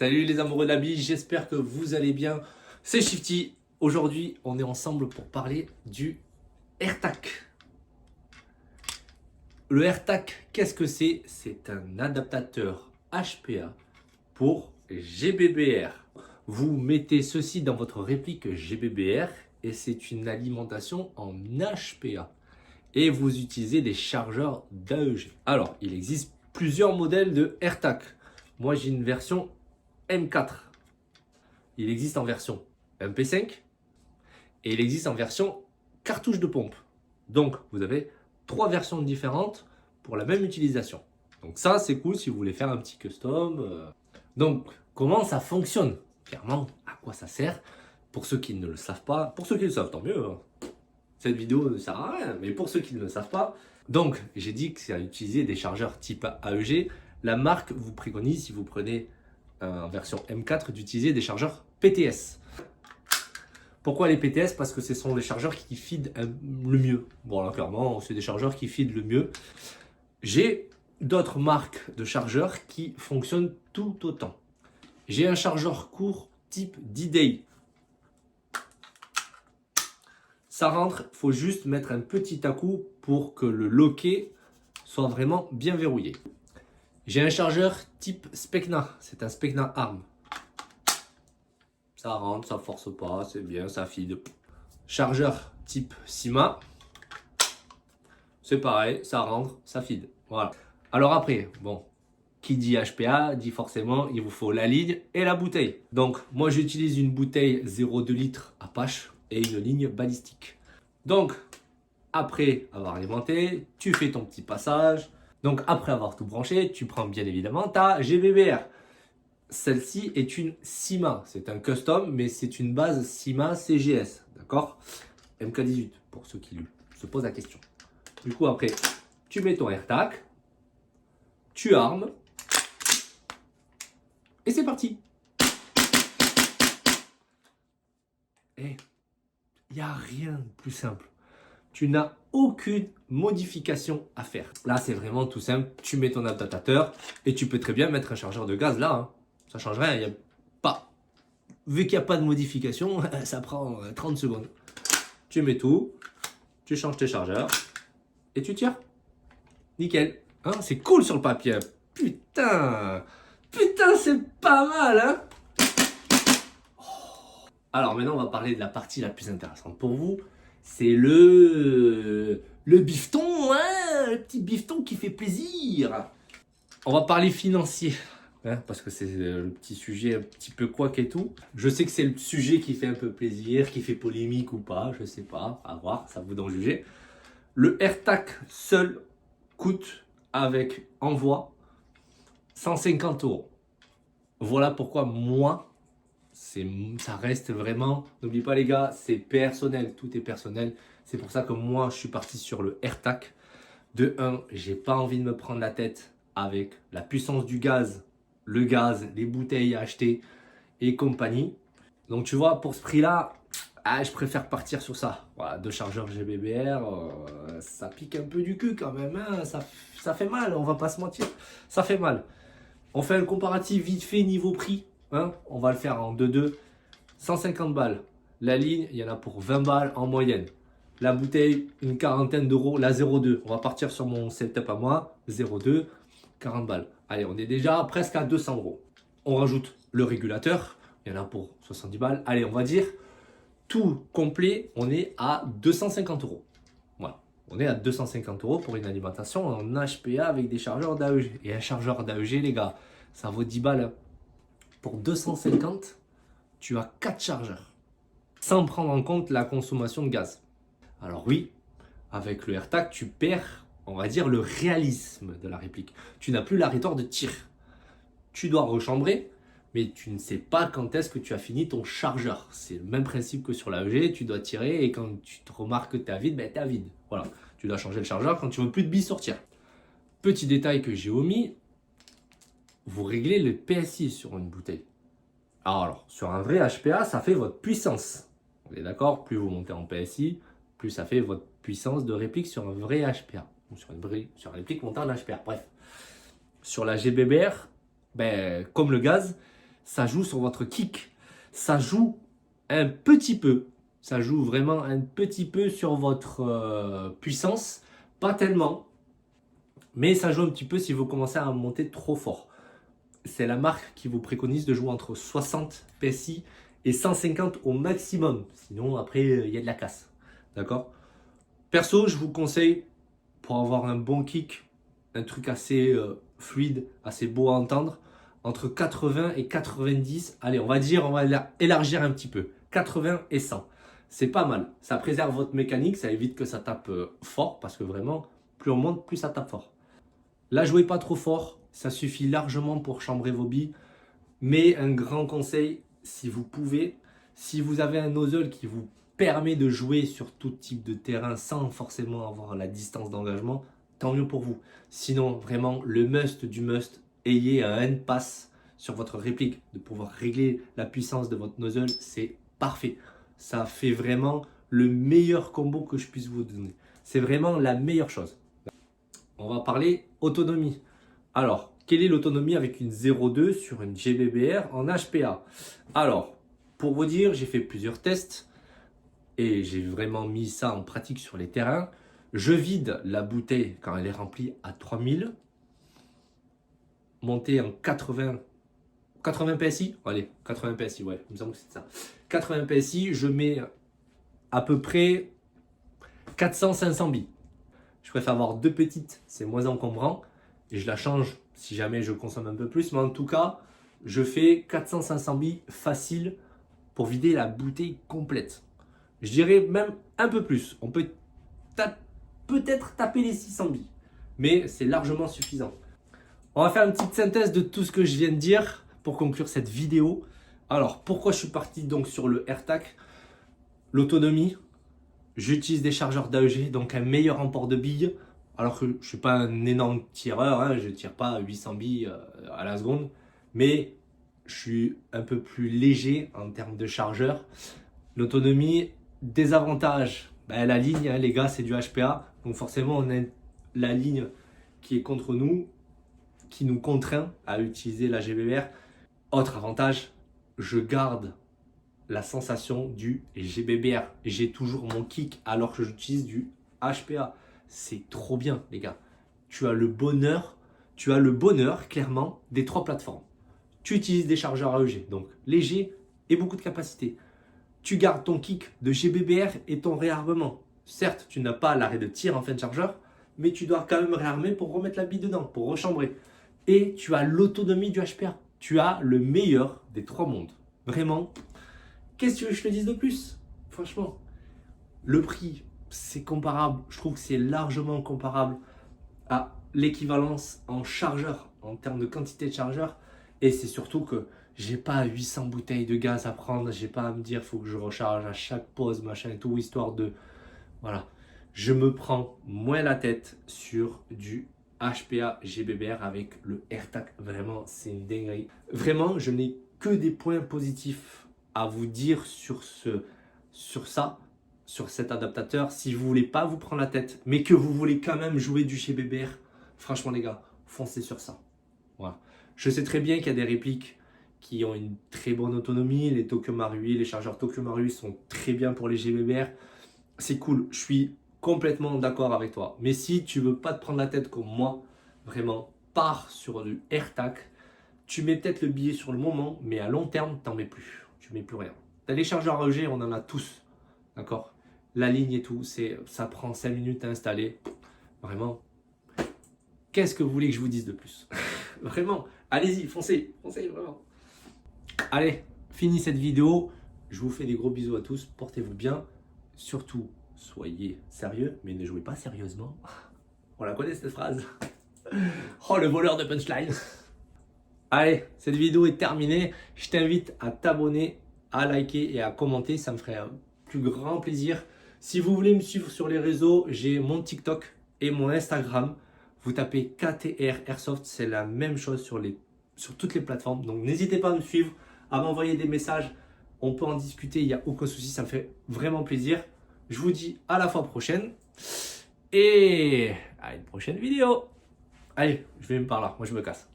Salut les amoureux de la bille, j'espère que vous allez bien. C'est Shifty. Aujourd'hui, on est ensemble pour parler du AirTag. Le AirTag, qu'est-ce que c'est? C'est un adaptateur HPA pour GBBR. Vous mettez ceci dans votre réplique GBBR et c'est une alimentation en HPA. Et vous utilisez des chargeurs d'AEG. Alors, il existe plusieurs modèles de AirTag. Moi, j'ai une version M4. Il existe en version MP5 et il existe en version cartouche de pompe. Donc, vous avez trois versions différentes pour la même utilisation. Donc ça, c'est cool si vous voulez faire un petit custom. Donc, comment ça fonctionne? Clairement, à quoi ça sert? Pour ceux qui ne le savent pas, pour ceux qui le savent, tant mieux. Cette vidéo ne sert à rien, mais pour ceux qui ne le savent pas. Donc, j'ai dit que c'est à utiliser des chargeurs type AEG. La marque vous préconise, si vous prenez en version M4, d'utiliser des chargeurs PTS. Pourquoi les PTS? Parce que ce sont les chargeurs qui feed le mieux. Bon, là, clairement, c'est des chargeurs qui feed le mieux. J'ai d'autres marques de chargeurs qui fonctionnent tout autant. J'ai un chargeur court type D-Day. Ça rentre, il faut juste mettre un petit à-coup pour que le loquet soit vraiment bien verrouillé. J'ai un chargeur type Specna, c'est un Specna ARM. Ça rentre, ça force pas, c'est bien, ça feed. Chargeur type Sima, c'est pareil, ça rentre, ça feed. Voilà. Alors après, bon, qui dit HPA dit forcément il vous faut la ligne et la bouteille. Donc moi j'utilise une bouteille 0,2 litres Apache et une ligne balistique. Donc après avoir alimenté, tu fais ton petit passage. Donc après avoir tout branché, tu prends bien évidemment ta GBBR. Celle-ci est une Sima, c'est un custom, mais c'est une base Sima CGS, d'accord? MK18, pour ceux qui se posent la question. Du coup après, tu mets ton AirTag, tu armes, et c'est parti. Et il n'y a rien de plus simple. Tu n'as aucune modification à faire. Là, c'est vraiment tout simple. Tu mets ton adaptateur et tu peux très bien mettre un chargeur de gaz là. Ça ne change rien. Il y a pas... Vu qu'il n'y a pas de modification, ça prend 30 secondes. Tu mets tout, tu changes tes chargeurs et tu tires. Nickel. Hein, c'est cool sur le papier. Putain, c'est pas mal, hein? Alors maintenant, on va parler de la partie la plus intéressante pour vous. C'est le bifton, hein, le petit bifton qui fait plaisir. On va parler financier, hein, parce que c'est le petit sujet un petit peu couac et tout. Je sais que c'est le sujet qui fait un peu plaisir, qui fait polémique ou pas, je sais pas, à voir, ça vous d'en juger. Le AirTag seul coûte avec envoi 150 €. Voilà pourquoi moi, ça reste vraiment, n'oublie pas les gars, c'est personnel, tout est personnel. C'est pour ça que moi je suis parti sur le AirTag. De 1, j'ai pas envie de me prendre la tête avec la puissance du gaz, le gaz, les bouteilles à acheter et compagnie. Donc tu vois, pour ce prix là, je préfère partir sur ça. Voilà, deux chargeurs GBBR, ça pique un peu du cul quand même, hein. Ça fait mal, on va pas se mentir, ça fait mal. On fait un comparatif vite fait niveau prix. Hein, on va le faire en 2-2. 150 balles. La ligne, il y en a pour 20 balles en moyenne. La bouteille, une quarantaine d'euros. La 0,2. On va partir sur mon setup à moi. 0,2, 40 balles. Allez, on est déjà presque à 200 €. On rajoute le régulateur. Il y en a pour 70 balles. Allez, on va dire tout complet, on est à 250 €. Voilà. On est à 250 € pour une alimentation en HPA avec des chargeurs d'AEG. Et un chargeur d'AEG, les gars, ça vaut 10 balles. Hein. Pour 250, tu as 4 chargeurs, sans prendre en compte la consommation de gaz. Alors oui, avec le AirTag, tu perds, on va dire, le réalisme de la réplique. Tu n'as plus l'arrêteur de tir. Tu dois rechambrer, mais tu ne sais pas quand est-ce que tu as fini ton chargeur. C'est le même principe que sur l'AEG, tu dois tirer et quand tu te remarques que tu es à vide, ben tu es à vide. Voilà, tu dois changer le chargeur quand tu ne veux plus de billes sortir. Petit détail que j'ai omis, vous réglez le PSI sur une bouteille. Alors, sur un vrai HPA, ça fait votre puissance. On est d'accord? Plus vous montez en PSI, plus ça fait votre puissance de réplique sur un vrai HPA. Ou sur une réplique montée en HPA. Bref. Sur la GBBR, ben, comme le gaz, ça joue sur votre kick. Ça joue un petit peu. Ça joue vraiment un petit peu sur votre puissance. Pas tellement. Mais ça joue un petit peu si vous commencez à monter trop fort. C'est la marque qui vous préconise de jouer entre 60 PSI et 150 au maximum. Sinon, après, il y a de la casse. D'accord? Perso, je vous conseille, pour avoir un bon kick, un truc assez fluide, assez beau à entendre, entre 80 et 90. Allez, on va élargir un petit peu. 80 et 100. C'est pas mal. Ça préserve votre mécanique, ça évite que ça tape fort, parce que vraiment, plus on monte, plus ça tape fort. Là, jouez pas trop fort, ça suffit largement pour chambrer vos billes. Mais un grand conseil, si vous pouvez, si vous avez un nozzle qui vous permet de jouer sur tout type de terrain sans forcément avoir la distance d'engagement, tant mieux pour vous. Sinon, vraiment, le must du must, ayez un end pass sur votre réplique. De pouvoir régler la puissance de votre nozzle, c'est parfait. Ça fait vraiment le meilleur combo que je puisse vous donner. C'est vraiment la meilleure chose. On va parler autonomie. Alors, quelle est l'autonomie avec une 0,2 sur une GBBR en HPA? Alors, pour vous dire, j'ai fait plusieurs tests et j'ai vraiment mis ça en pratique sur les terrains. Je vide la bouteille quand elle est remplie à 3000, montée en 80 PSI. Allez, 80 PSI, ouais, il me semble que c'est ça. 80 PSI, je mets à peu près 400-500 billes. Je préfère avoir deux petites, c'est moins encombrant. Et je la change si jamais je consomme un peu plus. Mais en tout cas, je fais 400-500 billes facile pour vider la bouteille complète. Je dirais même un peu plus. On peut peut-être taper les 600 billes. Mais c'est largement suffisant. On va faire une petite synthèse de tout ce que je viens de dire pour conclure cette vidéo. Alors, pourquoi je suis parti donc sur le AirTag? L'autonomie. J'utilise des chargeurs d'AEG, donc un meilleur emport de billes. Alors que je ne suis pas un énorme tireur, hein, je ne tire pas 800 billes à la seconde. Mais je suis un peu plus léger en termes de chargeur. L'autonomie, désavantage, la ligne, hein, les gars, c'est du HPA. Donc forcément, on a la ligne qui est contre nous, qui nous contraint à utiliser la GBBR. Autre avantage, je garde la sensation du GBBR. J'ai toujours mon kick alors que j'utilise du HPA. C'est trop bien, les gars. Tu as le bonheur clairement des trois plateformes. Tu utilises des chargeurs AEG, donc léger et beaucoup de capacité. Tu gardes ton kick de GBBR et ton réarmement. Certes, tu n'as pas l'arrêt de tir en fin de chargeur, mais tu dois quand même réarmer pour remettre la bille dedans, pour rechambrer. Et tu as l'autonomie du HPA. Tu as le meilleur des trois mondes. Vraiment. Qu'est-ce que tu veux que je te dise de plus? Franchement, le prix, c'est comparable. Je trouve que c'est largement comparable à l'équivalence en chargeur, en termes de quantité de chargeur. Et c'est surtout que j'ai pas 800 bouteilles de gaz à prendre. J'ai pas à me dire, faut que je recharge à chaque pause, machin et tout, histoire de... Voilà. Je me prends moins la tête sur du HPA GBBR avec le AirTag. Vraiment, c'est une dinguerie. Vraiment, je n'ai que des points positifs à vous dire sur cet adaptateur. Si vous voulez pas vous prendre la tête, mais que vous voulez quand même jouer du GBBR, franchement les gars, foncez sur ça. Voilà. Je sais très bien qu'il y a des répliques qui ont une très bonne autonomie. Les Tokyo Marui, les chargeurs Tokyo Marui sont très bien pour les GBBR. C'est cool, je suis complètement d'accord avec toi. Mais si tu veux pas te prendre la tête comme moi, vraiment, pars sur du AirTag. Tu mets peut-être le billet sur le moment, mais à long terme, tu n'en mets plus. Tu mets plus rien. Tu as les chargeurs AEG, on en a tous. D'accord? La ligne et tout, ça prend 5 minutes à installer. Vraiment. Qu'est-ce que vous voulez que je vous dise de plus? Vraiment. Allez-y, foncez. Foncez, vraiment. Allez, fini cette vidéo. Je vous fais des gros bisous à tous. Portez-vous bien. Surtout, soyez sérieux, mais ne jouez pas sérieusement. On la connaît cette phrase. Oh, le voleur de punchline. Allez, cette vidéo est terminée. Je t'invite à t'abonner, à liker et à commenter. Ça me ferait un plus grand plaisir. Si vous voulez me suivre sur les réseaux, j'ai mon TikTok et mon Instagram. Vous tapez KTR Airsoft, c'est la même chose sur toutes les plateformes. Donc n'hésitez pas à me suivre, à m'envoyer des messages. On peut en discuter, il n'y a aucun souci, ça me fait vraiment plaisir. Je vous dis à la fois prochaine et à une prochaine vidéo. Allez, je vais me par là, moi je me casse.